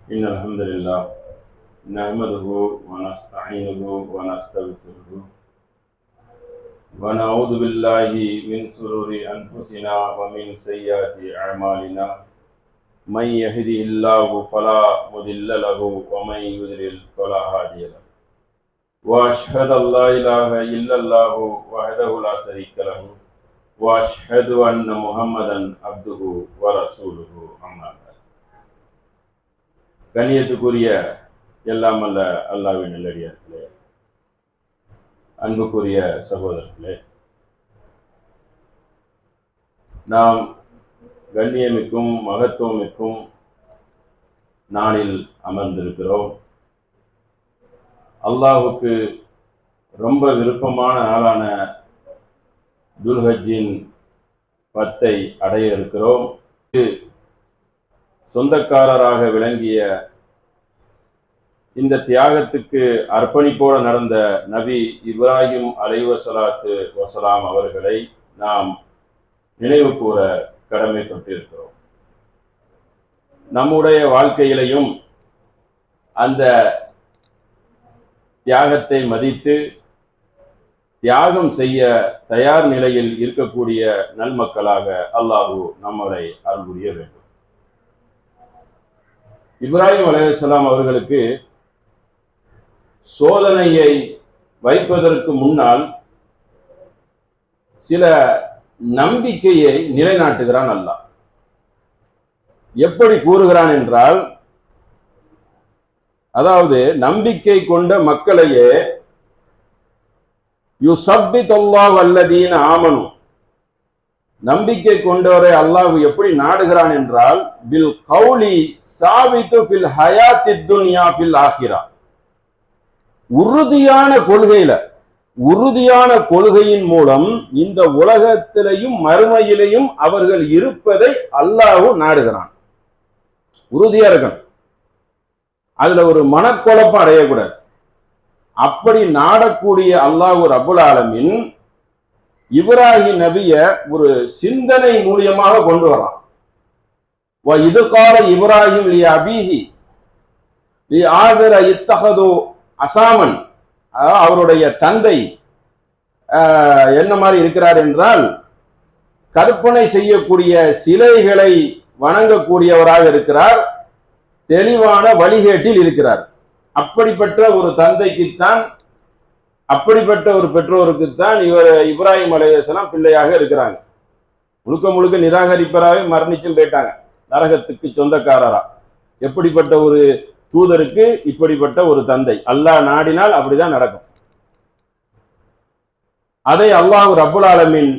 إن الحمد لله نحمده ونستعينه ونستغفره ونعوذ بالله من شرور أنفسنا ومن سيئات أعمالنا من يهده الله فلا مضل له ومن يضلل فلا هادي له وأشهد أن لا إله إلا الله وحده لا شريك له وأشهد أن محمدا عبده ورسوله أما بعد கண்ணியத்துக்குரிய எல்லாம் அல்ல அல்லாஹ்வின் நல்லடியார்களே, அன்புக்குரிய சகோதரர்களே, நாம் கண்ணியமிக்கும் மகத்துவமிக்கும் நாளில் அமர்ந்திருக்கிறோம். அல்லாஹுக்கு ரொம்ப விருப்பமான நாளான துல்ஹஜ்ஜின் 10 அடைய இருக்கிறோம். சொந்தக்காரராக விளங்கிய இந்த தியாகத்துக்கு அர்ப்பணிப்போடு நடந்த நபி இப்ராஹிம் அலைஹிஸ்ஸலாத்து வஸலாம் அவர்களை நாம் நினைவு கூற கடமைப்பட்டிருக்கிறோம். நம்முடைய வாழ்க்கையிலையும் அந்த தியாகத்தை மதித்து தியாகம் செய்ய தயார் நிலையில் இருக்கக்கூடிய நல்மக்களாக அல்லாஹு நம்மளை அருள் புரிய வேண்டும். இப்ராஹிம் அலைஹிஸ்ஸலாம் அவர்களுக்கு சோதனையை வைப்பதற்கு முன்னால் சில நம்பிக்கையை நிலைநாட்டுகிறான் அல்லாஹ். எப்படி கூறுகிறான் என்றால், அதாவது நம்பிக்கை கொண்ட மக்களையே யுஸப்பித்துல்லாஹு அல்லதீன ஆமனு, நம்பிக்கை கொண்டவரை அல்லாஹ் எப்படி நாடுகிறான் என்றால், பில் கௌலி சாபித்து ஃபில் ஹயாத்தித் துன்யா ஃபில் ஆகிரா, உறுதியான கொள்கையில, உறுதியான கொள்கையின் மூலம் இந்த உலகத்திலையும் மறுமையிலையும் அவர்கள் இருப்பதை அல்லாஹ் நாடுகிறான். உறுதியா இருக்கணும், அதுல ஒரு மனக்குழப்பம் அடையக்கூடாது. அப்படி நாடக்கூடிய அல்லாஹ் ரப்புல் ஆலமீன் இப்ராஹிம் நபிய ஒரு சிந்தனை மூலியமாக கொண்டு வரான். இது கால இப்ராஹிம் லி அபீஹி லி ஆஸர இத்தஹது அசாமன், அவருடைய தந்தை என்ன மாதிரி இருக்கிறார் என்றால், கற்பனை செய்யக்கூடிய சிலைகளை வணங்கக்கூடியவராக இருக்கிறார், தெளிவான வழிகேட்டில் இருக்கிறார். அப்படிப்பட்ட ஒரு தந்தைக்குத்தான், அப்படிப்பட்ட ஒரு பெற்றோருக்குத்தான் இப்ராஹிம் அலைஹிஸ்ஸலாம் பிள்ளையாக இருக்கிறாங்க. முழுக்க முழுக்க நிராகரிப்பராகவே மரணிச்சும் போயிட்டாங்க, நரகத்துக்கு சொந்தக்காரரா. எப்படிப்பட்ட ஒரு தூதருக்கு இப்படிப்பட்ட ஒரு தந்தை, அல்லாஹ் நாடினால் அப்படிதான் நடக்கும். அதை அல்லாஹ் ரப்புல் ஆலமீன்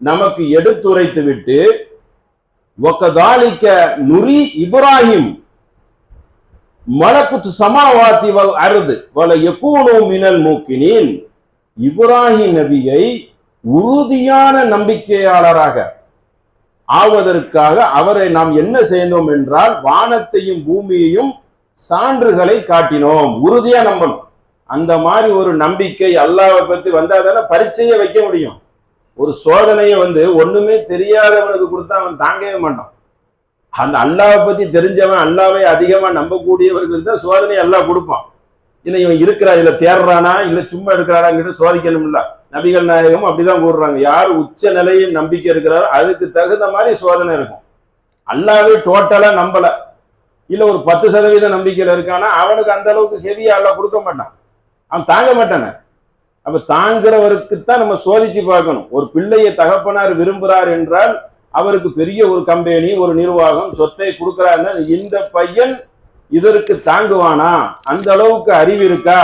நமக்கு எடுத்துரைத்து விட்டு, வகதாலிக நுரி இப்ராஹிம் மலக்குத்து சமாவாத்தி வல் அர்து வல யகூனு மினல் மூக்கினீன், இப்ராஹிம் நபியை உறுதியான நம்பிக்கையாளராக ஆவதற்காக அவரை நாம் என்ன செய்தோம் என்றால், வானத்தையும் பூமியையும் சான்றுகளை காட்டினோம். உறுதியா நம்பணும். அந்த மாதிரி ஒரு நம்பிக்கை அல்லாஹ்வை பத்தி வந்தாதானே பரீட்சையை வைக்க முடியும். ஒரு சோதனையை ஒண்ணுமே தெரியாதவனுக்கு கொடுத்தா அவன் தாங்கவே மாட்டான். அந்த அல்லாஹ்வை பத்தி தெரிஞ்சவன், அல்லாஹ்வை அதிகமா நம்பக்கூடியவர்களுக்கு தான் சோதனை அல்லாஹ் கொடுப்பான். இல்லை இவன் இருக்கிறா, இதுல தேடுறானா இல்ல சும்மா இருக்கிறானாங்கிட்ட சோதிக்கணும்ல. நபிகள் நாயகம் அப்படிதான் கூறுறாங்க, யார் உச்ச நிலையில் நம்பிக்கை இருக்கிறாரோ அதுக்கு தகுந்த மாதிரி சோதனை இருக்கும். அல்லாஹ்வை டோட்டலா நம்பல, இல்ல ஒரு 10% நம்பிக்கையில இருக்கானா அவனுக்கு அந்த அளவுக்கு ஹெவியா அல்லாஹ் கொடுக்க மாட்டான், அவன் தாங்க மாட்டானே. அப்ப தாங்கிறவருக்குத்தான் நம்ம சோதிச்சு பார்க்கணும். ஒரு பிள்ளையை தகப்பனார் விரும்புகிறார் என்றால் அவருக்கு பெரிய ஒரு கம்பெனி, ஒரு நிர்வாகம், சொத்தை கொடுக்கிறாருன்னா இந்த பையன் இதற்கு தாங்குவானா, அந்த அளவுக்கு அறிவு இருக்கா,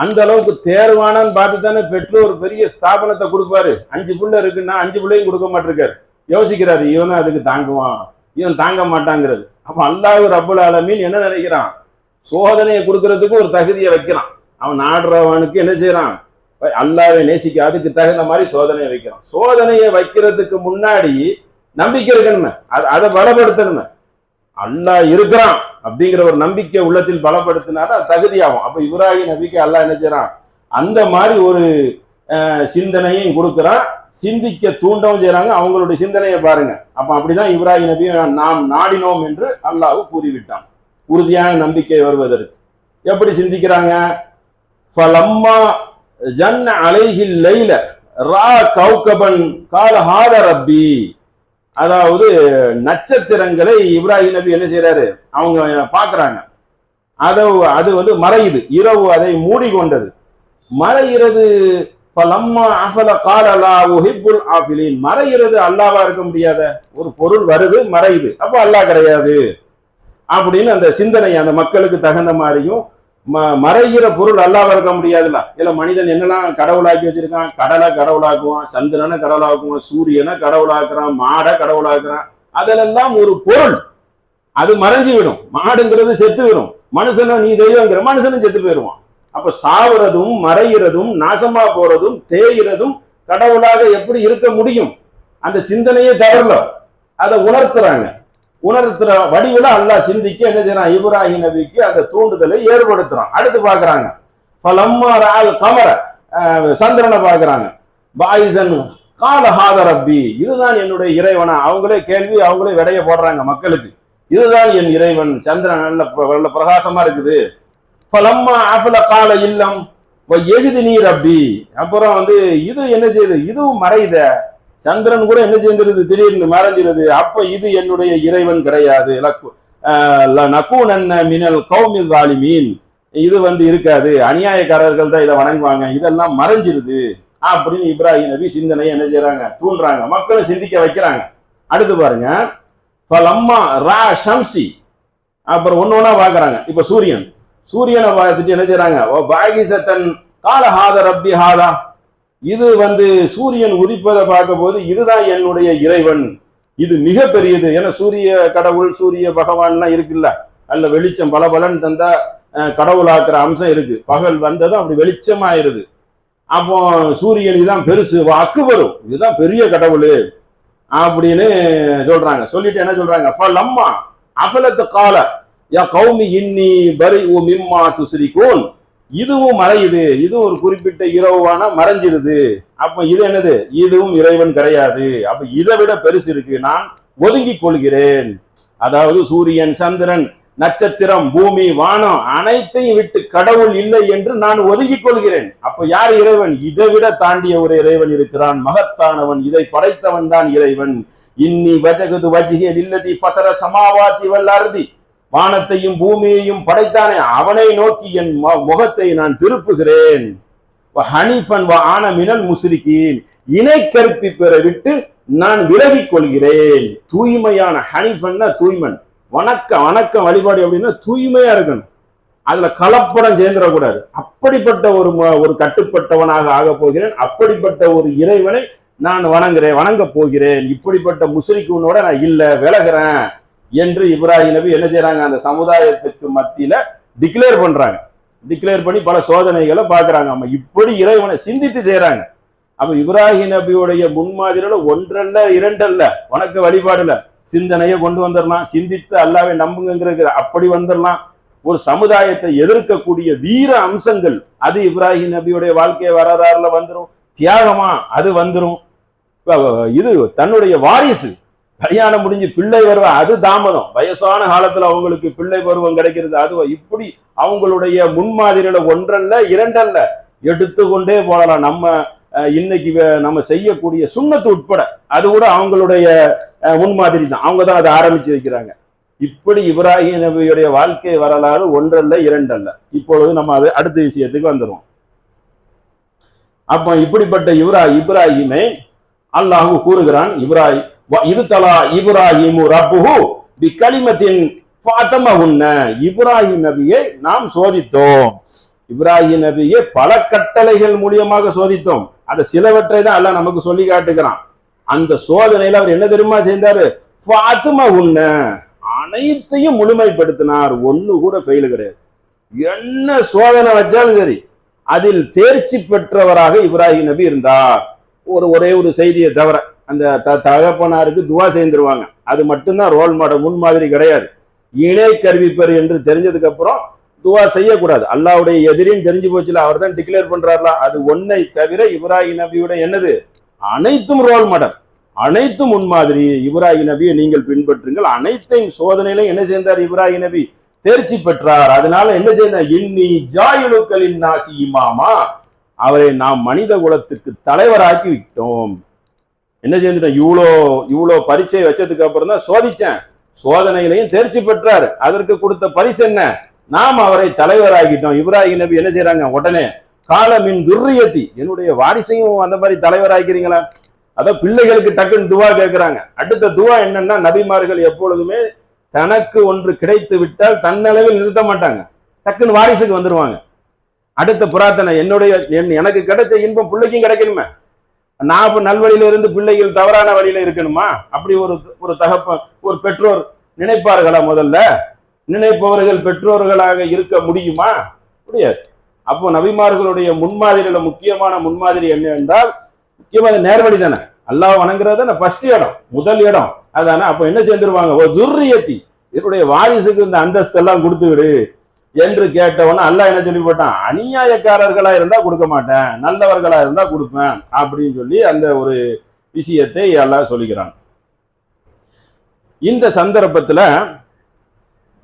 அந்த அளவுக்கு தேர்வானான்னு பார்த்து தானே பெற்றோர் பெரிய ஸ்தாபனத்தை கொடுப்பாரு. 5 பிள்ளை இருக்குன்னா 5 பிள்ளையும் கொடுக்க மாட்டிருக்காரு, யோசிக்கிறாரு இவனும் அதுக்கு தாங்குவான், இவன் தாங்க மாட்டாங்கிறது. அப்ப அல்லாஹ் ரப்புல் ஆலமீன் என்ன நினைக்கிறான், சோதனையை கொடுக்கறதுக்கு ஒரு தகுதியை வைக்கிறான். அவன் நாடுறவனுக்கு என்ன செய்யறான், அல்லாஹ்வை நேசிக்க அதுக்கு தகுந்த மாதிரி சோதனையை வைக்கிறான். சோதனையை வைக்கிறதுக்கு முன்னாடி நம்பிக்கை இருக்கணுமே, அதை பலப்படுத்தணுமே. அல்லாஹ் இருக்கிறான் அப்படிங்கிற ஒரு நம்பிக்கை உள்ளத்தில் பலப்படுத்தினாதான் தகுதியாகும். அப்ப இப்ராஹிம் நபிக்கு அல்லாஹ் என்ன செய்யறான், அந்த மாதிரி ஒரு சிந்தனையும் கொடுக்கிறான், சிந்திக்க தூண்டவும் செய்யறாங்க. அவங்களுடைய சிந்தனையை பாருங்க. அப்ப அப்படிதான் இப்ராஹிம் நபி நாம் நாடினோம் என்று அல்லாஹ் கூறிவிட்டான். உறுதியான நம்பிக்கை வருவதற்கு. எப்படி சிந்திக்கிறாங்க? ஃபலம்மா ஜன்ன அலைஹில் லைல ரா கௌகபன் கால ஹாத ரப்பி. அதாவது நட்சத்திரங்களை இப்ராஹிம் நபி என்ன செய்யறாரு, அவங்க பாக்குறாங்க. அது வந்து மறையுது, இரவு அதை மூடிக்கொண்டது, மறைகிறது. மறைகிறது அல்லாவா இருக்க முடியாத ஒரு பொருள் வருது, மறையுது, அப்ப அல்லாஹ் கிடையாது அப்படின்னு அந்த சிந்தனை அந்த மக்களுக்கு தகுந்த மாதிரியும், மறைகிற பொருள் அல்லாவா இருக்க முடியாதுல்ல. இல்ல மனிதன் என்னெல்லாம் கடவுளாக்கி வச்சிருக்கான், கடலை கடவுளாக்குவான், சந்திரனை கடவுளாக்குவான், சூரியனை கடவுளாக்குறான், மாடை கடவுளாக்குறான், அதெல்லாம் ஒரு பொருள், அது மறைஞ்சு விடும். மாடுங்கிறது செத்து விடும், மனுஷனை நீ தெய்வங்கிற மனுஷனும் செத்து போயிடுவான். அப்ப சாவுறதும் மறைகிறதும் நாசமா போறதும் தேய்கிறதும் கடவுளாக எப்படி இருக்க முடியும்? அந்த சிந்தனையே தவறல. அதை உணர்த்துற வடிவில் அல்லாஹ் சிந்திக்க என்ன செய்யறான், இப்ராஹிம் நபிக்கு அந்த தூண்டுதலை ஏற்படுத்துறான். அடுத்து பாக்குறாங்க, கமர சந்திரனை பாக்குறாங்க, பாயிசன் கால ஹாத ரப்பி, இதுதான் என்னுடைய இறைவனா. அவங்களே கேள்வி, அவங்களே விடைய போடுறாங்க மக்களுக்கு, இதுதான் என் இறைவன், சந்திரன் நல்ல பிரகாசமா இருக்குது. பலம்மா அஃபல கால இல்லம் எகுது நீர் அப்படி. அப்புறம் வந்து இது என்ன செய்யுது, இதுவும் மறையுத, சந்திரன் கூட என்ன செய்கிறது, திடீர்னு மறைஞ்சிருது. அப்ப இது என்னுடைய இறைவன் கிடையாது, மினல் கௌமில் தாலிமீன், இது வந்து இருக்காது, அநியாயக்காரர்கள் தான் இதை வணங்குவாங்க, இதெல்லாம் மறைஞ்சிருது அப்படின்னு இப்ராஹிம் நபி சிந்தனையை என்ன செய்யறாங்க, தூண்டுறாங்க, மக்களை சிந்திக்க வைக்கிறாங்க. அடுத்து பாருங்க, பலம்மா ரா ஷம்சி. அப்புறம் ஒன்னொன்னா பாக்குறாங்க. இப்ப சூரியனை பார்த்துட்டு என்ன செய்யறாங்க, பாகிசத்தன் கால ஹாத ரப்பி ஹாதா, இது வந்து சூரியன் உதிப்பதை பார்க்க போது இதுதான் என்னுடைய இறைவன், இது மிக பெரியது. ஏன்னா சூரிய கடவுள், சூரிய பகவான்லாம் இருக்குல்ல, அல்ல வெளிச்சம் பலபலன் தந்தா கடவுளாக்குற அம்சம் இருக்கு. பகல் வந்ததும் அப்படி வெளிச்சமாயிருது. அப்போ சூரியன் இதுதான் பெருசு, அக்கு வரும், இதுதான் பெரிய கடவுள் அப்படின்னு சொல்றாங்க. சொல்லிட்டு என்ன சொல்றாங்க, ஃபலம்மா அஃபலத் கால யா கௌமி இன்னி பரிஉ மிம்மா துஸ்ரிகூன், இதுவும் மறையுது, இதுவும் ஒரு குறிப்பிட்ட இரவான மறைஞ்சிருது. அப்ப இது என்னது, இதுவும் இறைவன் கிடையாது, அப்ப இதை விட பெருசு இருக்கு, நான் ஒதுங்கிக் கொள்கிறேன். அதாவது சூரியன், சந்திரன், நட்சத்திரம், பூமி, வானம் அனைத்தையும் விட்டு கடவுள் இல்லை என்று நான் ஒதுங்கிக் கொள்கிறேன். அப்ப யார் இறைவன்? இதை விட தாண்டிய ஒரு இறைவன் இருக்கிறான், மகத்தானவன், இதை படைத்தவன் தான் இறைவன். இன்னி வஜகது வஜிஹி லில்லதி ஃபதர சமாவாதி வல் அர்தி, வானத்தையும் பூமியையும் படைத்தானே அவனை நோக்கி என் முகத்தை நான் திருப்புகிறேன். ஹனீஃபன் வ ஆன மினல் முஸ்ரிகீன், இணை கற்பிப்பரை விட்டு நான் விலகிக் கொள்கிறேன். தூய்மையான, ஹனீஃபன்னா தூய்மன், வணக்கம் வழிபாடு அப்படின்னா தூய்மையா இருக்கணும், அதுல கலப்படம் சேர்ந்துடக்கூடாது. அப்படிப்பட்ட ஒரு கட்டுப்பட்டவனாக ஆக போகிறேன், அப்படிப்பட்ட ஒரு இறைவனை நான் வணங்க போகிறேன். இப்படிப்பட்ட முஸ்ரிக்கூனோட நான் இல்ல, விலகிறேன் என்று இப்ராஹிம் நபி என்ன செய்யறாங்க, அந்த சமுதாயத்துக்கு மத்தியில டிக்ளேர் பண்றாங்க. டிக்ளேர் பண்ணி பல சோதனைகளை பாக்குறாங்க. நம்ம இப்படி இறைவனை சிந்தித்து செய்யறாங்க. அப்ப இப்ராஹிம் நபியுடைய முன்மாதிரியில ஒன்றல்ல இரண்டல்ல வணக்க வழிபாடுல சிந்தனையை கொண்டு வந்துடலாம், சிந்தித்து அல்லாவை நம்புங்கிறது அப்படி வந்துடலாம். ஒரு சமுதாயத்தை எதிர்க்கக்கூடிய வீர அம்சங்கள் அது இப்ராஹிம் நபியுடைய வாழ்க்கை வரலாறுல வந்துடும். தியாகமா அது வந்துடும். இது தன்னுடைய வாரிசு கல்யாணம் முடிஞ்சு பிள்ளை பருவம் அது தாமதம், வயசான காலத்துல அவங்களுக்கு பிள்ளை பருவம் கிடைக்கிறது, அது இப்படி அவங்களுடைய முன்மாதிரியில ஒன்றல்ல இரண்டல்ல எடுத்துக்கொண்டே போகலாம். நம்ம இன்னைக்கு நம்ம செய்யக்கூடிய சுண்ணத்து உட்பட அது கூட அவங்களுடைய முன்மாதிரி தான், அவங்க தான் அதை ஆரம்பிச்சு வைக்கிறாங்க. இப்படி இப்ராஹிம் நபியுடைய வாழ்க்கை வரலாறு ஒன்றல்ல இரண்டல்ல. இப்பொழுது நம்ம அது அடுத்த விஷயத்துக்கு வந்துடும். அப்ப இப்படிப்பட்ட இப்ராஹிமை அல்லாஹ் கூறுகிறான், இது தலா இப்ராஹிமு ரப்புஹு பிகலிமத்தின் ஃபாத்தமஹுன்ன, இப்ராஹிம் நபியை நாம் சோதித்தோம். இப்ராஹிம் நபியை பல கட்டளைகள் மூலியமாக சோதித்தோம். அதை சிலவற்றை தான் அல்லாஹ் நமக்கு சொல்லி காட்டுகிறான். அந்த சோதனையில அவர் என்ன தெரியுமா செய்தாரு, ஃபாத்தமஹுன்ன, அனைத்தையும் முழுமைப்படுத்தினார், ஒண்ணு கூட ஃபெயில் கிடையாது. என்ன சோதனை வச்சாலும் சரி அதில் தேர்ச்சி பெற்றவராக இப்ராஹிம் நபி இருந்தார். ஒரே ஒரு செய்தியை தவிர அந்த தகப்பனாருக்கு துவா செய்திருவாங்க, அது மட்டும்தான் ரோல் மாடல், முன்மாதிரி கிடையாது. இணை கற்பிப்பர் என்று தெரிஞ்சதுக்கு அப்புறம் துவா செய்யக்கூடாது. அல்லாஹ்வுடைய எதிரின்னு தெரிஞ்சு போச்சுல, அவர் தான் டிக்ளேர் பண்றாருல, அது ஒன்னை தவிர இப்ராஹிம் நபியுடைய என்னது அனைத்தும் ரோல் மாடல், அனைத்தும் முன்மாதிரி. இப்ராஹிம் நபியை நீங்கள் பின்பற்றுங்கள். அனைத்தையும் சோதனையிலும் என்ன செய்தார் இப்ராஹிம் நபி, தேர்ச்சி பெற்றார். அதனால என்ன செய்யணும், இன்னி ஜாயிலுக்களின் நாசி இமாமா, அவரை நாம் மனித குலத்துக்கு தலைவராக்கி விட்டோம். என்ன செஞ்சுட்டோம், இவ்வளோ பரீட்சை வச்சதுக்கு அப்புறம் தான் சோதிச்சேன், சோதனையிலையும் தேர்ச்சி பெற்றார். அதற்கு கொடுத்த பரிசு என்ன, நாம் அவரை தலைவராகிட்டோம். இப்ராஹிம் நபி என்ன செய்யறாங்க, உடனே காலமின் துர்ரியத்தி, என்னுடைய வாரிசையும் அந்த மாதிரி தலைவராக்கிறீங்களா. அதான் பிள்ளைகளுக்கு டக்குன்னு துவா கேட்கிறாங்க. அடுத்த துவா என்னன்னா, நபிமார்கள் எப்பொழுதுமே தனக்கு ஒன்று கிடைத்து விட்டால் தன்னளவில் நிறுத்த மாட்டாங்க, டக்குன்னு வாரிசுக்கு வந்துருவாங்க. அடுத்த பிரார்த்தனை, எனக்கு கிடைச்ச இன்பம் பிள்ளைக்கும் கிடைக்கணுமே, நான் இப்ப நல்வழியில இருந்து பிள்ளைகள் தவறான வழியில இருக்கணுமா? அப்படி ஒரு தகப்பன் ஒரு பெற்றோர் நினைப்பார்களா? முதல்ல நினைப்பவர்கள் பெற்றோர்களாக இருக்க முடியுமா? முடியாது. அப்போ நபிமார்களுடைய முன்மாதிரியில முக்கியமான முன்மாதிரி என்ன என்றால், முக்கியமாக நேர்வழி தானே, அல்லாஹ் வணங்குறது தானே ஃபர்ஸ்ட் இடம், முதல் இடம் அதானே. அப்போ என்ன செஞ்சிருவாங்க, ஒரு துர்ரியத்தி, என்னுடைய வாரிசுக்கு இந்த அந்தஸ்து எல்லாம் கொடுத்து விடு என்று கேட்டவன அல்லாஹ் என்ன சொல்லி போட்டான், அநியாயக்காரர்களா இருந்தா கொடுக்க மாட்டேன், நல்லவர்களா இருந்தா கொடுப்பேன் அப்படின்னு சொல்லி அந்த ஒரு விஷயத்தை அல்லாஹ் சொல்லிக்கிறான். இந்த சந்தர்ப்பத்துல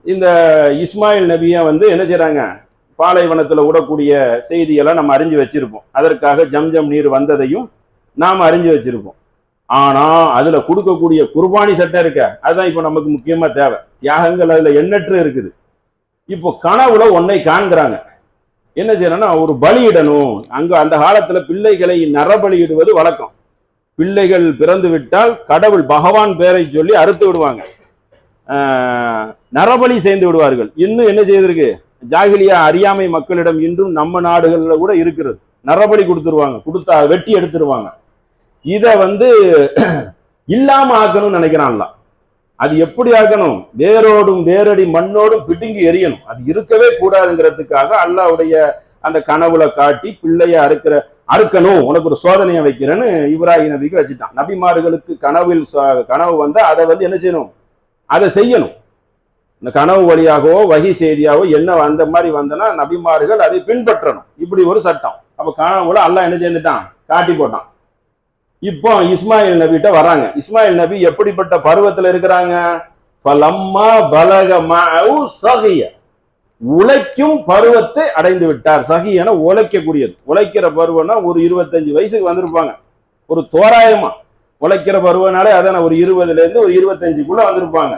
இந்த இஸ்மாயில் நபியை என்ன செய்யறாங்க, பாலைவனத்துல விடக்கூடிய செய்தியெல்லாம் நம்ம அறிஞ்சு வச்சிருப்போம். அதற்காக ஜம்ஜம் நீர் வந்ததையும் நாம் அறிஞ்சு வச்சிருப்போம். ஆனா அதுல கொடுக்கக்கூடிய குர்பானி சட்டம் இருக்க, அதுதான் இப்ப நமக்கு முக்கியமா தேவை. தியாகங்கள் அதுல எண்ணற்று இருக்குது. இப்போ கனவுல ஒன்னை காண்கிறாங்க, என்ன செய்யணும்னா ஒரு பலியிடணும். அங்க அந்த காலத்துல பிள்ளைகளை நரபலியிடுவது வழக்கம். பிள்ளைகள் பிறந்து விட்டால் கடவுள் பகவான் பேரை சொல்லி அறுத்து விடுவாங்க, நரபலி செய்து விடுவார்கள். இன்னும் என்ன செய்திருக்கு, ஜாகிலியா அறியாமை மக்களிடம் இன்றும் நம்ம நாடுகள்ல கூட இருக்கிறது. நரபலி கொடுத்துருவாங்க, கொடுத்தா வெட்டி எடுத்துருவாங்க. இத இல்லாம ஆக்கணும்னு நினைக்கிறான்ல. அது எப்படி ஆக்கணும், வேரோடும் வேரடி மண்ணோடும் பிடுங்கி எரியணும். அது இருக்கவே கூடாதுங்கிறதுக்காக அல்லாஹ்வுடைய அந்த கனவுல காட்டி பிள்ளைய அறுக்கணும், உனக்கு ஒரு சோதனையை வைக்கிறேன்னு இப்ராஹிம் நபிக்கு வச்சுட்டான். நபிமார்களுக்கு கனவு வந்தா அதை என்ன செய்யணும், அதை செய்யணும். இந்த கனவு வழியாகவோ வகி செய்தியாவோ என்ன அந்த மாதிரி வந்தனா நபிமார்கள் அதை பின்பற்றணும். இப்படி ஒரு சட்டம். அப்ப கனவுல அல்லாஹ் என்ன செய்துட்டான், காட்டி போட்டான். இப்போ இஸ்மாயில் நபிட்ட வராங்க. இஸ்மாயில் நபி எப்படிப்பட்ட பருவத்துல இருக்கிறாங்க, ஃபலம்மா பலக மஅஹு ஸகிய, உழைக்கும் பருவத்தை அடைந்து விட்டார். சகியன உழைக்கக்கூடியது, உழைக்கிற பருவம்னா ஒரு 25 வயசுக்கு வந்திருப்பாங்க. ஒரு தோராயமா உழைக்கிற பருவனாலே அதான ஒரு 20ல இருந்து ஒரு 25க்குள்ள வந்திருப்பாங்க.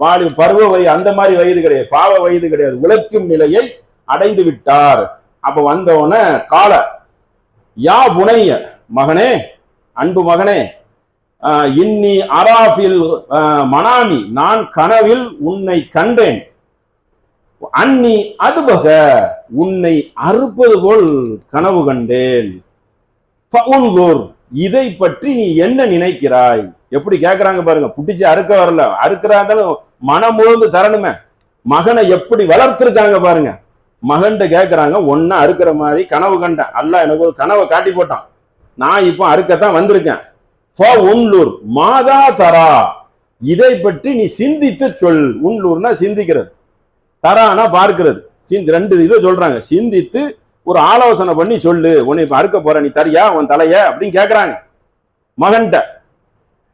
வாலி பருவ வயது அந்த மாதிரி வயது கிடையாது, பாவ வயது கிடையாது, உழைக்கும் நிலையை அடைந்து விட்டார். அப்ப வந்தவன கால யா புனைய, மகனே, அன்பு மகனே, இன்னி அராஃபில் மனாமி, நான் கனவில் உன்னை கண்டேன், அன்னி அதுபக, உன்னை அறுப்பது போல் கனவு கண்டேன், இதை பற்றி நீ என்ன நினைக்கிறாய். எப்படி கேட்கிறாங்க பாருங்க, புட்டிச்சு அறுக்க வரல, அறுக்கிறாந்தாலும் மனம் முழுந்து தரணுமே. மகனை எப்படி வளர்த்திருக்காங்க பாருங்க. மகன்கிட்ட கேட்கிறாங்க, ஒன்னா அறுக்கிற மாதிரி கனவு கண்டேன், அல்லாஹ் எனக்கு ஒரு கனவை காட்டி போட்டான், நான் இப்போ அறுக்கத்தான் வந்திருக்கேன். மாதா தரா, இதை பற்றி நீ சிந்தித்து சொல். உன்லூர்னா சிந்திக்கிறது, தரானா பார்க்கிறது. ரெண்டு இதை சொல்றாங்க. சிந்தித்து ஒரு ஆலோசனை பண்ணி சொல்லு, உன்னை இப்ப அறுக்க போற, நீ தரியா உன் தலைய அப்படின்னு கேட்கிறாங்க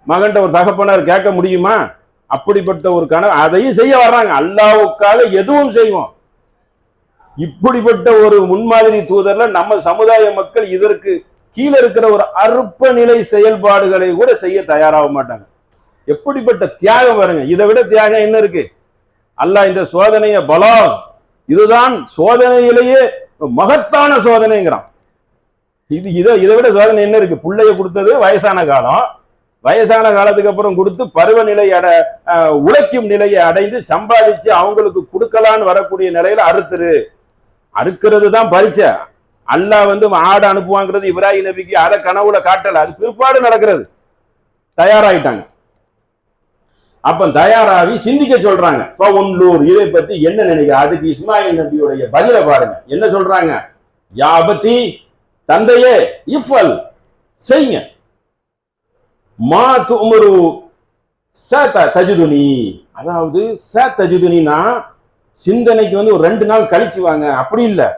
மகன்கிட்ட ஒரு தகப்பனர் கேட்க முடியுமா? அப்படிப்பட்ட ஒரு கனவு, அதையும் செய்ய வர்றாங்க. அல்லாஹ்வுக்காக எதுவும் செய்வோம். இப்படிப்பட்ட ஒரு முன்மாதிரி தூதர்ல நம்ம சமுதாய மக்கள் இதற்கு கீழே இருக்கிற ஒரு அற்ப நிலை செயல்பாடுகளை கூட செய்ய தயாராக மாட்டாங்க. எப்படிப்பட்ட தியாகம் பாருங்க. இதை விட தியாகம் என்ன இருக்கு? அல்லாஹ் இந்த சோதனைய பலா, இதுதான் சோதனையிலேயே மகத்தான சோதனைங்கிறான். இதை விட சோதனை என்ன இருக்கு? பிள்ளைய கொடுத்தது வயசான காலம், வயசான காலத்துக்கு அப்புறம் கொடுத்து பருவநிலை உழைக்கும் நிலையை அடைந்து சம்பாதிச்சு அவங்களுக்கு கொடுக்கலான்னு வரக்கூடிய நிலையில அறுக்கிறது தான் பரிச்சை. அல்லாஹ் ஆடு அனுப்புவாங்கிறது இப்ராஹிம் நபிக்கு அதை கனவுல காட்டல, அது பிற்பாடு நடக்கிறது. தயாராயிட்டாங்க. அப்ப தயாராகி சிந்திக்க சொல்றாங்க. இதை பத்தி என்ன நினைக்கிற? அதுக்கு இஸ்மாயில் நபியுடைய பதில பாருங்க. என்ன சொல்றாங்க? யாபத்தி, தந்தையே, இஃபல், செய்யுங்க, மா துமரு தஜிதுனி, அதாவது தஜிதுனா சிந்தனைக்கு ஒரு 2 நாள் கழிச்சு வாங்க, அப்படி இல்லை,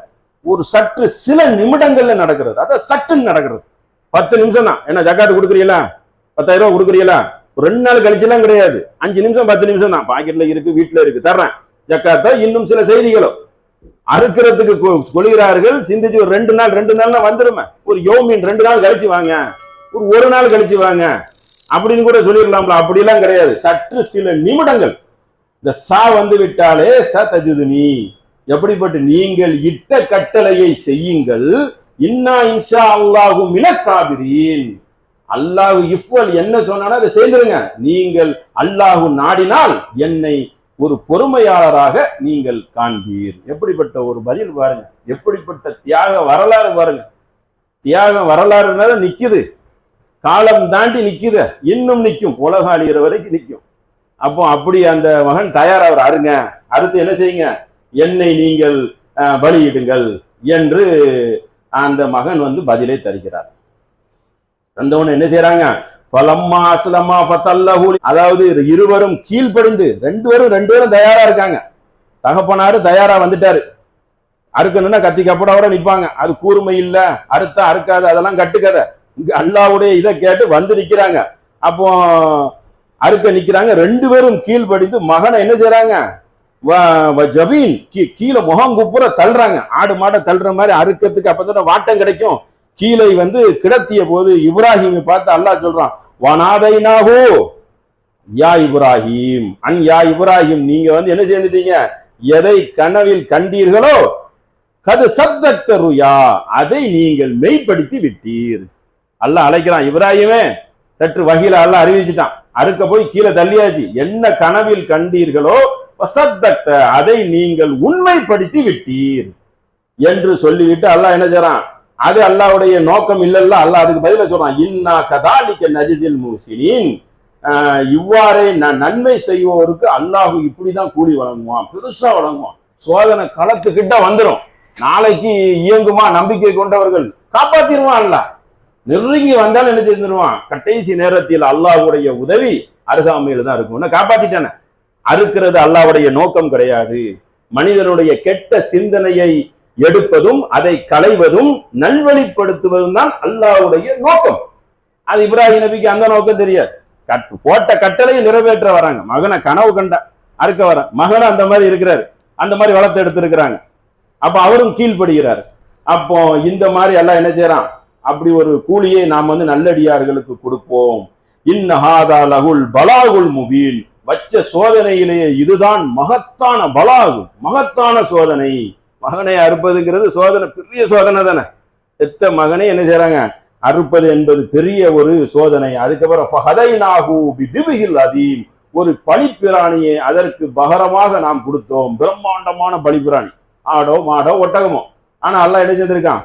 ஒரு சற்று சில நிமிடங்கள்ல நடக்கிறது. அதான் சட்டுன்னு நடக்கிறது. 10 நிமிஷம் தான். என்ன ஜக்காத்து கொடுக்குறீங்களா, 10,000 ரூபாய் கொடுக்குறீங்களா, ஒரு 2 நாள் கழிச்சுலாம் கிடையாது. 5 நிமிஷம் 10 நிமிஷம் தான். பாக்கெட்ல இருக்கு, வீட்டுல இருக்கு, தர்றேன், ஜக்காத்தோ இன்னும் சில செய்திகளோ அறுக்கிறதுக்கு கொள்கிறார்கள். சிந்திச்சு ஒரு 2 நாள்னா வந்துருமே. ஒரு யோமின் 2 நாள் கழிச்சு வாங்க, ஒரு நாள் கழிச்சு வாங்க அப்படின்னு கூட சொல்லிடலாம்ல. அப்படிலாம் கிடையாது. சற்று சில நிமிடங்கள் இந்த சா வந்து விட்டாலே தஜுதுனி, எப்படிப்பட்ட நீங்கள் இட்ட கட்டளையை செய்யுங்கள். இன்னா இன்ஷா அல்லாஹு மினஸ் சாபிரீன். அல்லாஹு இஃப்வல் என்ன சொன்னாலும் அதை செய்திருங்க. நீங்கள் அல்லாஹு நாடினால் என்னை ஒரு பொறுமையாளராக நீங்கள் காண்பீர். எப்படிப்பட்ட ஒரு பதில் பாருங்க, எப்படிப்பட்ட தியாக வரலாறு பாருங்க. தியாக வரலாறுனால நிக்குது, காலம் தாண்டி நிக்குது, இன்னும் நிற்கும், உலகம் அழிகிற வரைக்கும் நிற்கும். அப்போ அப்படி அந்த மகன் தயாராக அருங்க, அடுத்து என்ன செய்யுங்க, என்னை நீங்கள் பலியிடுங்கள் என்று அந்த மகன் வந்து பதிலை தருகிறார். வந்தவன் என்ன செய்யறாங்க, பலம்மா அஸ்லமா ஃபதல்லஹு, அதாவது இருவரும் கீழ்ப்படிந்து ரெண்டு பேரும் தயாரா இருக்காங்க. தகப்பனாரு தயாரா வந்துட்டாரு. அறுக்கணும்னா கத்தி கப்படோட நிப்பாங்க. அது கூர்மை இல்ல, அறுத்தா அறுக்காது, அதெல்லாம் கட்டுக்கதை. இங்க அல்லாஹ்வுடைய இதை கேட்டு வந்து நிக்கிறாங்க. அப்போ அறுக்க நிக்கிறாங்க. 2 பேரும் கீழ்ப்படிந்து மகனை என்ன செய்யறாங்க, ஜபீன் கீழே முகம் குப்புற தள்ளுறாங்க. ஆடு மாடை தள்ளுற மாதிரி அறுக்கிறதுக்கு அப்பதான் வாட்டம் கிடைக்கும். கீழே வந்து கிடத்திய போது இப்ராஹிமை பார்த்து அல்லாஹ் சொல்றான், வனாதைனாஹு யா இப்ராஹிம், யா இப்ராஹிம், நீங்க வந்து என்ன செய்துட்டீங்க, எதை கனவில் கண்டீர்களோ கது சத்தக்த ருயா, அதை நீங்கள் மெய்ப்படுத்தி விட்டீர். அல்லாஹ் அழைக்கிறான், இப்ராஹிமே சற்று வகையில அல்லாஹ் அறிவிச்சுட்டான். அறுக்க போய் கீழே தள்ளியாச்சு. என்ன கனவில் கண்டீர்களோ வசத்தக்த, அதை நீங்கள் உண்மைப்படுத்தி விட்டீர் என்று சொல்லிவிட்டு அல்லாஹ் என்ன செய்றான், அது அல்லாஹ்வுடைய நோக்கம் இல்லல்ல. அல்லாஹ் அதுக்கு பதில சொல்றான், இன்னா கதாலிக நஜிஸில் முஹ்சினீன், இவ்வாறே நன்மை செய்வோருக்கு அல்லாஹ் இப்படிதான் கூலி வழங்குவான், பெருசா வழங்குவான். சோதனை களத்துக்கிட்ட வந்துடும், நாளைக்கு இயங்குமா நம்பிக்கை கொண்டவர்கள் காப்பாத்திடுவான். அல்லாஹ் நெருங்கி வந்தாலும் என்ன செஞ்சிருவான், கடைசி நேரத்தில் அல்லாஹ்வுடைய உதவி அருகாமையில தான் இருக்கும். காப்பாத்திட்டானே. அறுக்கிறது அல்லாஹ்வுடைய நோக்கம் கிடையாது. மனிதனுடைய கெட்ட சிந்தனையை எடுப்பதும் அதை களைவதும் நல்வழிப்படுத்துவதும் தான் அல்லாஹ்வுடைய நோக்கம். அது இப்ராஹிம் நபிக்கு அந்த நோக்கம் தெரியாது. போட்ட கட்டளையை நிறைவேற்ற வராங்க. மகனை கனவு கண்ட அறுக்க வர மகனை அந்த மாதிரி இருக்கிறாரு, அந்த மாதிரி வளர்த்து எடுத்திருக்கிறாங்க. அப்ப அவரும் கீழ்படுகிறார். அப்போ இந்த மாதிரி எல்லாம் என்ன செய்யறான், அப்படி ஒரு கூலியை நாம் வந்து நல்லடியார்களுக்கு கொடுப்போம். இன்னஹாதா லகுல் பலாகுல் முபீன், வச்ச சோதனையிலேயே இதுதான் மகத்தான பலாகு, மகத்தான சோதனை. மகனை அறுப்பதுங்கிறது சோதனை, பெரிய சோதனை தானே. எத்த மகனை என்ன செய்யறாங்க, அறுப்பது என்பது பெரிய ஒரு சோதனை. அதுக்கப்புறம் அதீம், ஒரு பலிப்பிராணியை அதற்கு பகரமாக நாம் கொடுத்தோம். பிரம்மாண்டமான பலிப்பிராணி, ஆடோ மாடோ ஒட்டகமோ. ஆனா அல்லாஹ் என்ன செய்திருக்கான்,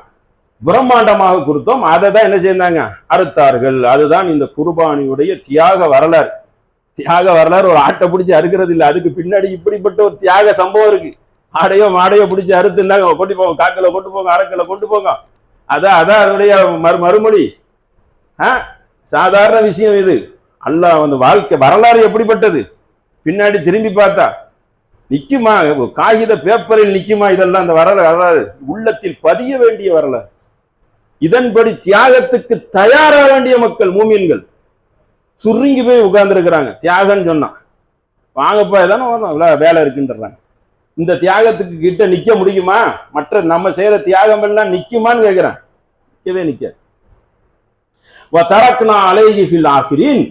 பிரம்மாண்டமாக கொடுத்தோம். அதை தான் என்ன செய்தாங்க, அறுத்தார்கள். அதுதான் இந்த குர்பானியுடைய தியாக வரலாறு. தியாக வரலாறு ஒரு ஆட்டை பிடிச்சி அறுக்கிறது இல்லை, அதுக்கு பின்னாடி இப்படிப்பட்ட ஒரு தியாக சம்பவம் இருக்கு. ஆடையோ மாடையோ பிடிச்சி அறுத்துனாங்க, கொண்டு போங்க, காக்கில கொண்டு போங்க, அரக்கில கொண்டு போங்க. அதான் அதனுடைய மறுமொழி. சாதாரண விஷயம் இது. அல்லாஹ் வந்து வாழ்க்கை வரலாறு எப்படிப்பட்டது, பின்னாடி திரும்பி பார்த்தா நிக்குமா, காகித பேப்பரில் நிக்குமா, இதெல்லாம் அந்த வரலாறு உள்ளத்தில் பதிய வேண்டிய வரலாறு. இதன்படி தியாகத்துக்கு தயாராக வேண்டிய மக்கள் மூமின்கள் சுருங்கி போய் உட்கார்ந்து இருக்கிறாங்க. தியாகம்னு சொன்னா வாங்கப்பா ஏதானே வரணும், வேலை இருக்குன்றாங்க. இந்த தியாகத்துக்கு கிட்ட நிக்க முடியுமா? மற்ற நம்ம செய்யற தியாகம் எல்லாம் நிக்குமான்னு கேட்கிறேன். நிக்கவே நிக்காது. தரக்னா அலைஹி ஃபில் ஆகிரீன்,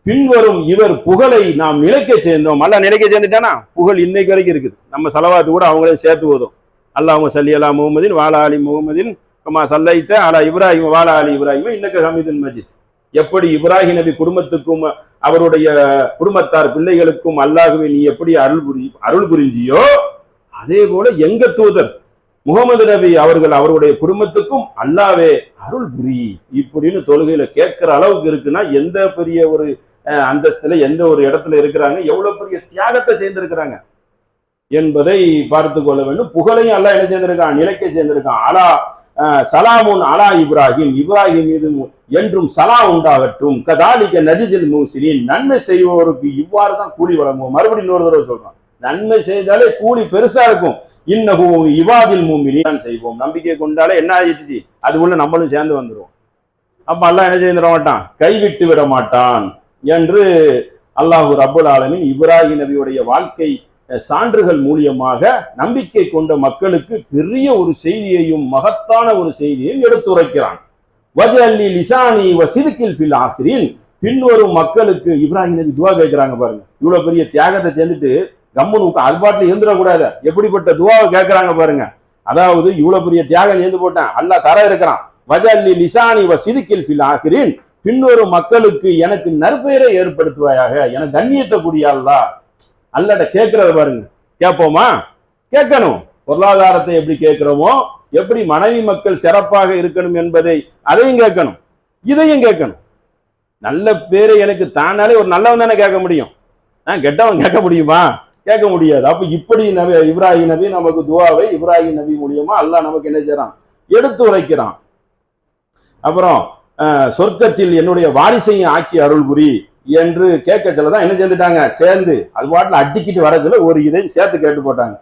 பின்வரும் இவர் புகழை நாம் நிலைக்க சேர்ந்தோம். அல்லாஹ் நிலைக்க சேர்ந்துட்டானா புகழ் இன்னைக்கு வரைக்கும் இருக்குது. நம்ம சலவாத்து கூட அவங்களையும் சேர்த்து போதும். அல்லாஹும்ம ஸல்லி அலா முஹம்மதின் வ அலா ஆலி முஹம்மதின் கமா ஸல்லைத அலா இப்ராஹிம் வ அலா ஆலி இப்ராஹிம் இன்னக ஹமீதுன் மஜீத். எப்படி இப்ராஹிம் நபி குடும்பத்துக்கும் அவருடைய குடும்பத்தார் பிள்ளைகளுக்கும் அல்லாஹ்வே நீ எப்படி அருள் புரிஞ்சியோ, அதே போல எங்க தூதர் முகமது நபி அவர்கள் அவருடைய குடும்பத்துக்கும் அல்லாஹ்வே அருள் புரி இப்படின்னு தொழுகையில கேட்கிற அளவுக்கு இருக்குன்னா எந்த பெரிய ஒரு அந்தஸ்துல எந்த ஒரு இடத்துல இருக்கிறாங்க, எவ்வளவு பெரிய தியாகத்தை சேர்ந்திருக்கிறாங்க என்பதை பார்த்து கொள்ள வேண்டும். புகழையும் அல்லாஹ் என்ன சேர்ந்திருக்கான், நிலைக்க சேர்ந்திருக்கான். அலா சலாமுன் அலா இப்ராஹிம், இப்ராஹிம் மீது என்றும் சலா உண்டாகட்டும். கதாலிக நஜிஸில் முஹ்சினீன், நன்மை செய்வோருக்கு இவ்வாறு தான் கூலி வழங்குவோம். மறுபடியும் இன்னொரு தடவை சொல்றான், நன்மை செய்தாலே கூலி பெருசா இருக்கும். இன்னஹு இபாதில் முஃமினீன் செய்வோம். நம்பிக்கை கொண்டாலே என்ன ஆயிடுச்சு, அது உள்ள நம்மளும் சேர்ந்து வந்துருவோம். அப்ப அல்லாஹ் என்ன செய்ய மாட்டான், கைவிட்டு விட மாட்டான் என்று அல்லாஹு ரப்புல் ஆலமீன் இப்ராஹிம் நபியுடைய வாழ்க்கை சான்றுகள் மூலியமாக நம்பிக்கை கொண்ட மக்களுக்கு பெரிய ஒரு செய்தியையும் மகத்தான ஒரு செய்தியையும் எடுத்துரைக்கிறான். வஜல்லி லிசானி வசிதுக்கில் ஃபில் ஆசிரின், பின்வரும் மக்களுக்கு இப்ராஹிம் நபி துவா கேட்கிறாங்க பாருங்க. இவ்வளவு பெரிய தியாகத்தை செஞ்சுட்டு கம்முனுக்கு அது பாட்டில் இருந்துடக்கூடாது, எப்படிப்பட்ட துவாவை கேட்கிறாங்க பாருங்க. அதாவது இவ்வளவு பெரிய தியாகம் சேர்ந்து போட்டேன், அல்லாஹ் தர இருக்கிறான். வஜல்லி லிசானி வசிதுக்கில் ஃபில் ஆசிரின், பின்வரும் மக்களுக்கு எனக்கு நற்பெயரை ஏற்படுத்துவாயாக, எனக்கு கண்ணியத்தை கூடிய அல்லாஹ். அல்லாஹ்ட்ட கேட்கறது பாருங்க. கேட்போமா? கேட்கணும். பொருளாதாரத்தை எப்படி கேட்கிறோமோ, எப்படி மனைவி மக்கள் சிறப்பாக இருக்கணும் என்பதை அதையும் கேட்கணும், இதையும் கேட்கணும். நல்ல பேரை எனக்கு தானாலே ஒரு நல்லவன் தானே கேட்க முடியும், கெட்டவன் கேட்க முடியுமா? கேட்க முடியாது. அப்ப இப்படி நபி இப்ராஹிம் நபி நமக்கு துவாவை இப்ராஹிம் நபி மூலியமா அல்லாஹ் நமக்கு என்ன செய்யறான், எடுத்து உரைக்கிறான். அப்புறம் சொர்க்கத்தில் என்னுடைய வாரிசையும் ஆக்கி அருள் புரி என்று கேட்க சொல்லதான் என்ன செஞ்சுட்டாங்க, சேர்ந்து அது பாட்டில் அடிக்கிட்டு வர சொல்ல ஒரு இதை சேர்த்து கேட்டு போட்டாங்க.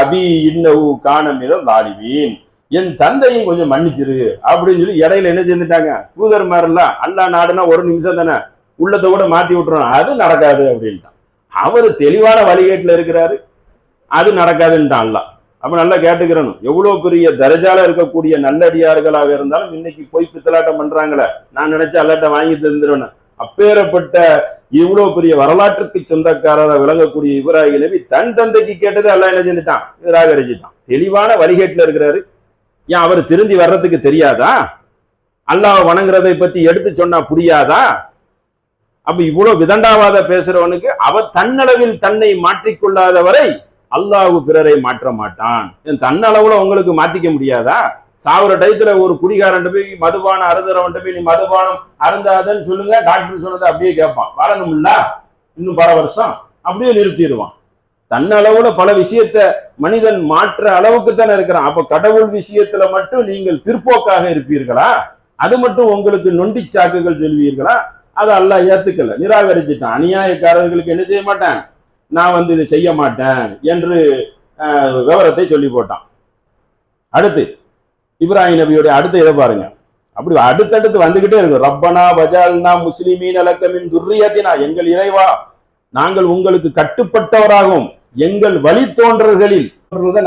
அபி இன்னவு காணமிடம் லாலிவீன், என் தந்தையும் கொஞ்சம் மன்னிச்சிரு அப்படின்னு சொல்லி இடையில என்ன செஞ்சுட்டாங்க, தூதர் மாதிரிலாம் அல்லா நாடுனா ஒரு நிமிஷம் தானே உள்ளத்தை கூட மாத்தி விட்டுறோம், அது நடக்காது அப்படின்ட்டான். அவரு தெளிவான வழிகேட்டுல இருக்கிறாரு, அது நடக்காதுன்ட்டான் அல்லா. அப்ப நல்லா கேட்டுக்கிறணும். எவ்வளவு பெரிய தரஜால இருக்கக்கூடிய நல்லடியார்களாக இருந்தாலும் இன்னைக்கு போய் பித்தலாட்டம் பண்றாங்களே, நான் நினைச்ச அல்லாட்ட வாங்கி தந்துருவேன். அப்பேறப்பட்ட இவ்வளவு பெரிய வரலாற்றுக்கு சொந்தக்காரராக விளங்கக்கூடிய இப்ராஹிம் நபி தன் தந்தைக்கு கேட்டது அல்லாஹ் என்ன செஞ்சுட்டான், நிராகரிச்சுட்டான். தெளிவான வழிகேட்டுல இருக்கிறாரு. ஏன் அவர் திருந்தி வர்றதுக்கு தெரியாதா? அல்லாஹ் வணங்குறதை பத்தி எடுத்து சொன்னா புரியாதா? அப்ப இவ்வளவு விதண்டாவாத பேசுறவனுக்கு அவர் தன்னளவில் தன்னை மாற்றிக்கொள்ளாதவரை அல்லாஹ் பிறரை மாற்ற மாட்டான். தன்னளவுல உங்களுக்கு மாத்திக்க முடியாதா? சாவுற டயத்துல ஒரு குடிகாரன் போய் மதுபானம் அருந்துறவன் போய் நீ மதுபானம் அருந்தாதன்னு சொல்லுங்க, டாக்டர் சொன்னதை அப்படியே கேட்பான். வாழணும்ல இன்னும் பல வருஷம், அப்படியே நிறுத்திடுவான். தன்னளவுல பல விஷயத்த மனிதன் மாற்ற அளவுக்கு தானே இருக்கிறான். அப்ப கடவுள் விஷயத்துல மட்டும் நீங்கள் பிற்போக்காக இருப்பீர்களா? அது மட்டும் உங்களுக்கு நொண்டி சாக்குகள் சொல்வீர்களா? அதை அல்லாஹ் ஏத்துக்கல, நிராகரிச்சுட்டான். அநியாயக்காரர்களுக்கு என்ன செய்ய மாட்டேன், நான் இதை செய்ய மாட்டேன் என்று விவரத்தை சொல்லி போட்டான். அடுத்து இப்ராஹிம் நபியுடைய அடுத்த இதை பாருங்க. அப்படி அடுத்தடுத்து வந்துகிட்டே இருக்கும். ரப்பனா வஜால்னா முஸ்லிமீன் லக்க மின் துர்ரியத்தினா, எங்கள் இறைவா நாங்கள் உங்களுக்கு கட்டுப்பட்டவராகவும் எங்கள் வழித்தோன்றர்களில்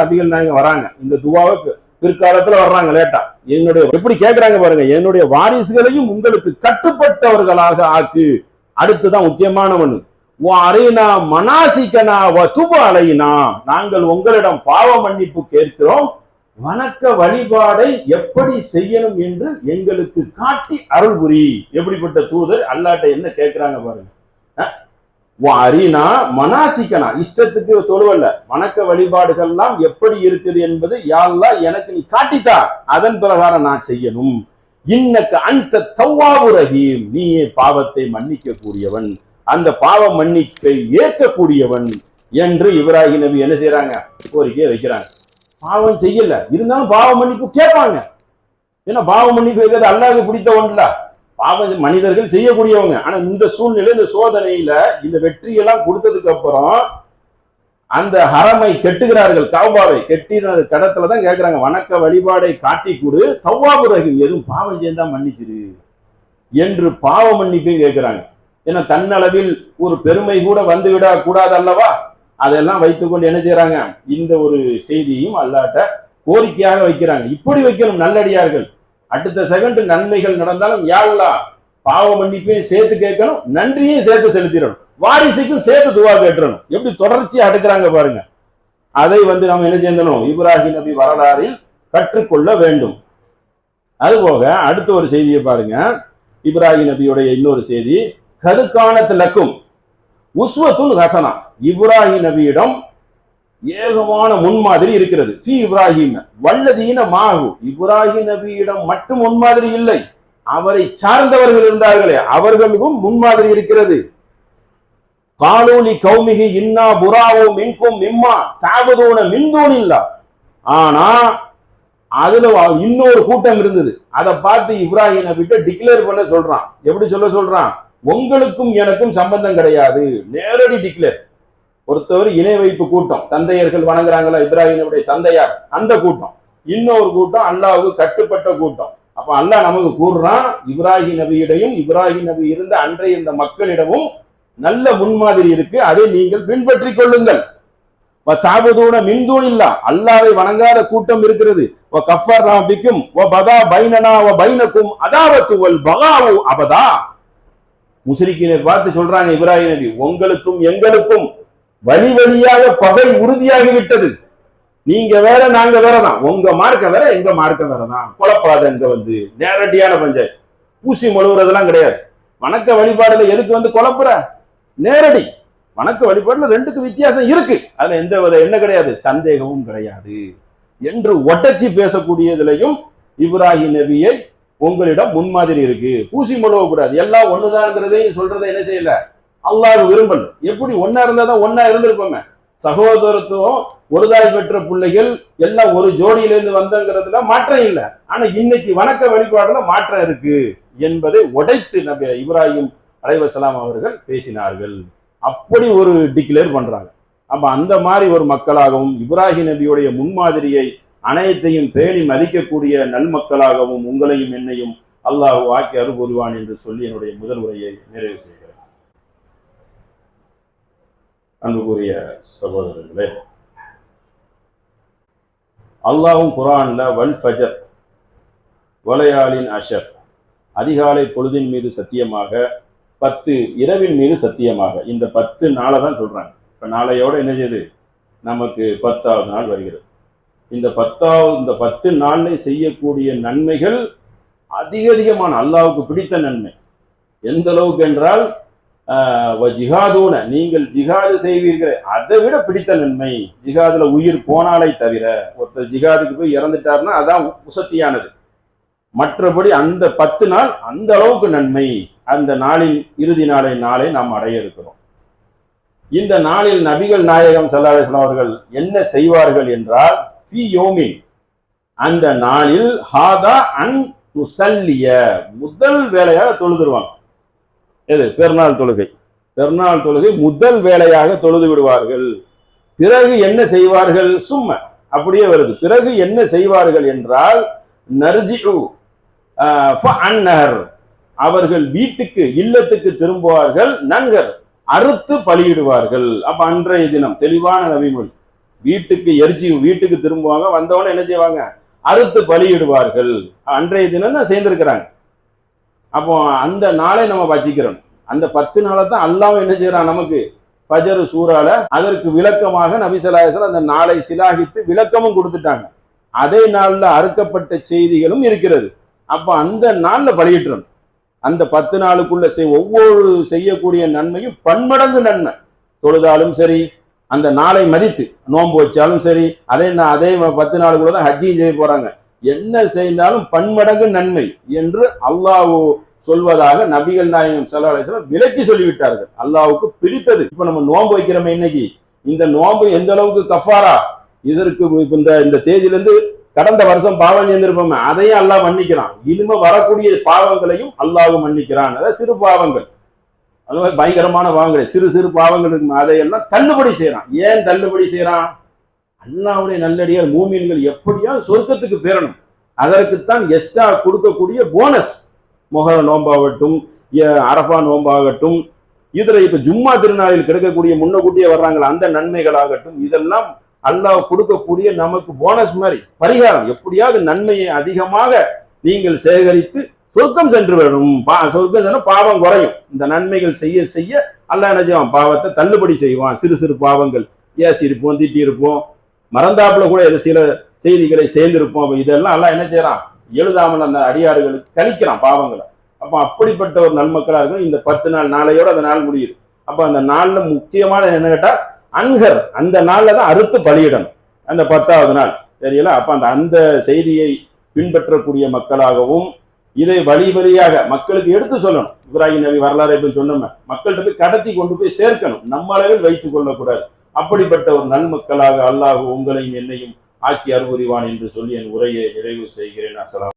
நபிகள் நாயங்க வராங்க. இந்த துவாவை பிற்காலத்துல வர்றாங்க லேட்டா. என்னுடைய எப்படி கேட்கிறாங்க பாருங்க, என்னுடைய வாரிசுகளையும் உங்களுக்கு கட்டுப்பட்டவர்களாக ஆக்கு. அடுத்துதான் முக்கியமான ஒண்ணு, அரைனா மனாசிக்கனா வதுபு அலைனா, நாங்கள் உங்களிடம் பாவ மன்னிப்பு கேட்கிறோம், வணக்க வழிபாடை எப்படி செய்யணும் என்று எங்களுக்கு காட்டி அருள் புரி. எப்படிப்பட்ட தூதர் அல்லாட்ட என்ன கேட்கிறாங்க பாருங்க. அரினா மனாசிக்கனா, இஷ்டத்துக்கு தொழுவல்ல, வணக்க வழிபாடுகள்லாம் எப்படி இருக்குது என்பது யாழ்லா எனக்கு நீ காட்டித்தா, அதன் பிரகாரம் நான் செய்யணும். இன்னக்கு அந்த தவ்வாபு ரஹீம், நீயே பாவத்தை மன்னிக்க கூடியவன், அந்த பாவ மன்னிப்பை ஏற்கக்கூடியவன் என்று இப்ராஹிம் நபி என்ன செய்யறாங்க, கோரிக்கையை வைக்கிறாங்க. பாவம் செய்யல, இருந்தாலும் பாவ மன்னிப்பு கேட்பாங்க. ஏன்னா பாவ மன்னிப்பு வைக்கிறது அல்லாஹ்வுக்கு பிடித்த ஒன்றுல, பாவம் மனிதர்கள் செய்யக்கூடியவங்க. ஆனா இந்த சூழ்நிலை, இந்த சோதனையில இந்த வெற்றியெல்லாம் கொடுத்ததுக்கு அப்புறம் அந்த ஹரமை கெட்டுகிறார்கள், கஅபாவை கெட்டின கடத்துலதான் கேட்கிறாங்க, வணக்க வழிபாடை காட்டி கொடு, தவ்வாபு ரஹீம், எதுவும் பாவம் செய்தா மன்னிச்சிரு என்று பாவ மன்னிப்பையும் கேட்கிறாங்க. ஏன்னா தன்னளவில் ஒரு பெருமை கூட வந்துவிட கூடாது அல்லவா? அதெல்லாம் வைத்துக்கொண்டு என்ன செய்யறாங்க, இந்த ஒரு செய்தியும் அல்லாட்ட கோரிக்கையாக வைக்கிறாங்க. இப்படி வைக்கணும் நல்லடியார்கள். அடுத்த செகண்ட் நன்மைகள் நடந்தாலும் யா அல்லாஹ் பாவ மன்னிப்பையும் சேர்த்து கேட்கணும், நன்றியும் சேர்த்து செலுத்திடணும், வாரிசுக்கும் சேர்த்து துவா கேட்டுறணும். எப்படி தொடர்ச்சியா அடுக்கிறாங்க பாருங்க. அதை நம்ம என்ன செய்யணும், இப்ராஹிம் நபி வரலாறில் கற்றுக்கொள்ள வேண்டும். அதுபோக அடுத்த ஒரு செய்தியை பாருங்க. இப்ராஹிம் நபியுடைய இன்னொரு செய்தி, கதுக்கானத்துலக்கும் உஸ்வத்துன் ஹசனா, இப்ராஹிம் நபியிடம் ஏகமான முன்மாதிரி இருக்கிறது. ஃபி இப்ராஹிம் வல்லதீன மாஹு, இப்ராஹிம் நபியிடம் மட்டும் முன்மாதிரி இல்லை, அவரை சார்ந்தவர்கள் இருந்தார்களே அவர்களுக்கும் முன்மாதிரி இருக்கிறது. காலூலி கௌமிகி இன்னா புராவோ மின்கும் மிம்மா தாபதூன மின்தூனில்லா, ஆனா அதுல இன்னொரு கூட்டம் இருந்தது. அதை பார்த்து இப்ராஹிம் நபிட்ட டிக்ளேர் பண்ண சொல்றான். எப்படி சொல்றான், உங்களுக்கும் எனக்கும் சம்பந்தம் கிடையாது, நேரடி டிக்ளேர். ஒருத்தவர் இணை வைப்பு கூட்டம், தந்தையர்கள் வணங்குறாங்களா இப்ராஹிமுடைய தந்தையார், அந்த கூட்டம். இன்னொரு கூட்டம் அல்லாஹ்வுக்கு கட்டுப்பட்ட கூட்டம். அப்ப அல்லாஹ் நமக்கு கூறுறான், இப்ராஹிம் நபியிடையும் இப்ராஹிம் நபி இருந்த அன்றைய இந்த மக்களிடமும் நல்ல முன்மாதிரி இருக்கு, அதை நீங்கள் பின்பற்றிக் கொள்ளுங்கள். தாபதூன மின்தூன் இல்லா, அல்லாவை வணங்காத கூட்டம் இருக்கிறது. அபதா. முஸ்ரிக்கினை பார்த்து சொல்றாங்க இப்ராஹிம் நபி, உங்களுக்கும் எங்களுக்கும் வழி வழியாக பகை உறுதியாகிவிட்டது. நீங்க வேற நாங்க வேறதான், உங்க மார்க்கம் வேற எங்க மார்க்கம் வேறதான். குழப்பாத இங்க வந்து நேரடியான பஞ்சாயத்து, பூசி மொழுவுறதெல்லாம் கிடையாது. வணக்க வழிபாடுல எதுக்கு வந்து குழப்புற? நேரடி வணக்க வழிபாடுல ரெண்டுக்கு வித்தியாசம் இருக்கு, அதுல எந்த வித என்ன கிடையாது, சந்தேகமும் கிடையாது என்று ஒட்டச்சி பேசக்கூடியதுலையும் இப்ராஹிம் நபியை உங்களிடம் முன்மாதிரி இருக்கு. பூசி மொழுவ கூடாது, எல்லாம் ஒண்ணுதான்ங்கிறதையும் சொல்றதை என்ன செய்யல, அல்லாஹ் விரும்பல. எப்படி ஒன்னா இருந்தாதான் ஒன்னா இருந்திருப்போமே. சகோதரத்துவம், ஒரு தாய் பெற்ற பிள்ளைகள் எல்லாம் ஒரு ஜோடியிலிருந்து வந்தங்கிறதுல மாற்றம் இல்லை. ஆனா இன்னைக்கு வணக்க வழிபாடுல மாற்றம் இருக்கு என்பதை உடைத்து நபி இப்ராஹிம் அலைஹிஸ்ஸலாம் அவர்கள் பேசினார்கள். அப்படி ஒரு டிக்ளேர் பண்றாங்க. அப்ப அந்த மாதிரி ஒரு மக்களாகவும் இப்ராஹிம் நபியுடைய முன்மாதிரியை அனைத்தையும் பேணி மதிக்கக்கூடிய நல்மக்களாகவும் உங்களையும் என்னையும் அல்லாஹ் ஆக்கி அருள் புரிவான் என்று சொல்லி என்னுடைய முதல் உரையை நிறைவு செய்கிறேன். அன்புக்குரிய சகோதரர்களே, அல்லாஹ்வும் குர்ஆன்ல வல் ஃபஜர் வலையாலின் அஷர், அதிகாலை பொழுதின் மீது சத்தியமாக, 10 இரவின் மீது சத்தியமாக, இந்த 10 நாளை தான் சொல்றாங்க. இப்ப நாளையோட என்ன செய்யுது, நமக்கு 10வது நாள் வருகிறது. இந்த 10 நாள்ல செய்யக்கூடிய நன்மைகள் அதிகமான அல்லாஹ்வுக்கு பிடித்த நன்மை. எந்த அளவுக்கு என்றால் ஜிஹாதூன, நீங்கள் ஜிஹாது செய்வீர்கள், அதை விட பிடித்த நன்மை. ஜிஹாதுல உயிர் போனாலே தவிர, ஒருத்தர் ஜிஹாதுக்கு போய் இறந்துட்டாருன்னா அதான் உசத்தியானது. மற்றபடி அந்த 10 நாள் அந்த அளவுக்கு நன்மை. அந்த நாளின் இறுதி நாளை நாம் அடைய இருக்கிறோம். இந்த நாளில் நபிகள் நாயகம் ஸல்லல்லாஹு அலைஹி வஸல்லம் அவர்கள் என்ன செய்வார்கள் என்றால், ஃபீ யோமின், அந்த நாளில் ஹாதா அன் துஸல்லிய, முதல் வேலையாக தொழுதுருவாங்க. எது? பெருநாள் தொழுகை. பெருநாள் தொழுகை முதல் வேலையாக தொழுது விடுவார்கள். பிறகு என்ன செய்வார்கள்? சும்மா அப்படியே வருது. பிறகு என்ன செய்வார்கள் என்றால், நர்ஜிஉ ஃபஅன்னஹர், அவர்கள் வீட்டுக்கு இல்லத்துக்கு திரும்புவார்கள். நன்கர், அறுத்து பலியிடுவார்கள். அப்ப அன்றைய தினம் தெளிவான நபிமொழி, வீட்டுக்கு திரும்புவாங்க, வந்தவொடனே என்ன செய்வாங்க? அறுத்து பலியிடுவார்கள். அன்றைய தினம் தான் சேர்ந்திருக்கிறாங்க. அப்போ அந்த நாளை நம்ம வச்சிக்கிறோம். அந்த 10 நாளை தான் அல்லாஹ் என்ன செய்யறான் நமக்கு, ஃபஜர் சூறால அதற்கு விளக்கமாக நபி ஸல்லல்லாஹு அலைஹி வஸல்லம் அந்த நாளை சிலாகித்து விளக்கமும் கொடுத்துட்டாங்க. அதே நாள்ல அறுக்கப்பட்ட செய்திகளும் இருக்கிறது. அப்ப அந்த நாள்ல பலியிட்டுறோம். அந்த 10 நாளுக்குள்ள ஒவ்வொரு செய்யக்கூடிய நன்மையும் பன்மடங்கு நன்மை. தொழுதாலும் சரி, அந்த நாளை மதித்து நோன்பு வச்சாலும் சரி, அதே 10 நாளுக்குள்ள தான் ஹஜ்ஜியும் செய்ய போறாங்க. என்ன செய்தாலும் பன்மடங்கு நன்மை என்று அல்லாஹ் சொல்வதாக நபிகள் நாயகம் ஸல்லல்லாஹு அலைஹி வஸல்லம் விலக்கி சொல்லிவிட்டார்கள். அல்லாஹ்வுக்கு பிடித்தது. இப்ப நம்ம நோன்பு வைக்கிறோம் இன்னைக்கு, இந்த நோன்பு எந்த அளவுக்கு கஃபாரா, இதற்கு இந்த தேதியிலிருந்து கடந்த வருஷம் பாவம் செய்திருப்போமே, அதையும் அல்லாஹ் மன்னிக்கிறான். இனிமே வரக்கூடிய பாவங்களையும் அல்லாஹ் மன்னிக்கிறான். அதாவது சிறு பாவங்கள், அது மாதிரி பயங்கரமான பாவங்கள், சிறு சிறு பாவங்கள் இருக்கு, அதையெல்லாம் தள்ளுபடி செய்யறான். ஏன் தள்ளுபடி செய்யறான்? அல்லாஹ்வுடைய நல்லடியார் மூமின்கள் எப்படியா சொர்க்கத்துக்கு பெறணும், அதற்குத்தான் எக்ஸ்ட்ரா கொடுக்கக்கூடிய போனஸ். மொஹர நோம்பாகட்டும், அரஃபா நோம்பாகட்டும், இதுல இப்ப ஜும்மா திருநாளில் கிடைக்கக்கூடிய முன்னக்கூட்டியே வர்றாங்களா அந்த நன்மைகளாகட்டும், இதெல்லாம் அல்லாஹ் கொடுக்கக்கூடிய நமக்கு போனஸ் மாதிரி பரிகாரம். எப்படியாவது நன்மையை அதிகமாக நீங்கள் சேகரித்து சொர்க்கம் சென்று வரணும். சொர்க்கம் சென்ற பாவம் குறையும். இந்த நன்மைகள் செய்ய செய்ய அல்லாஹ் என்ன செய்வான், பாவத்தை தள்ளுபடி செய்வான். சிறு சிறு பாவங்கள், ஏசி இருப்போம், திட்டி இருப்போம், மறந்தாப்புல கூட சில செய்திகளை சேர்ந்திருப்போம். இதெல்லாம் எல்லாம் என்ன செய்யறான், எழுதாமல் அந்த அடியாறுகளுக்கு கழிக்கிறான் பாவங்களை. அப்ப அப்படிப்பட்ட ஒரு நன்மக்களா இருக்கும். இந்த 10 நாள் நாளையோட அந்த நாள் முடியுது. அப்ப அந்த நாள்ல முக்கியமான என்ன கேட்டா அன்கர், அந்த நாள்ல தான் அறுத்து பலியிடணும், அந்த 10வது நாள். தெரியல. அப்ப அந்த செய்தியை பின்பற்றக்கூடிய மக்களாகவும், இதை வழி வழியாக மக்களுக்கு எடுத்து சொல்லணும். இப்ராஹிம் நபி வரலாறு எப்படி சொன்னோம், மக்கள்கிட்ட போய் கடத்தி கொண்டு போய் சேர்க்கணும், நம்ம அளவில் வைத்துக் கொள்ளக்கூடாது. அப்படிப்பட்ட ஒரு நன்மக்களாக அல்லாஹ் உங்களையும் என்னையும் ஆக்கி அருள் புரிவான் என்று சொல்லி என் உரையை நிறைவு செய்கிறேன். அஸ்ஸலாம்.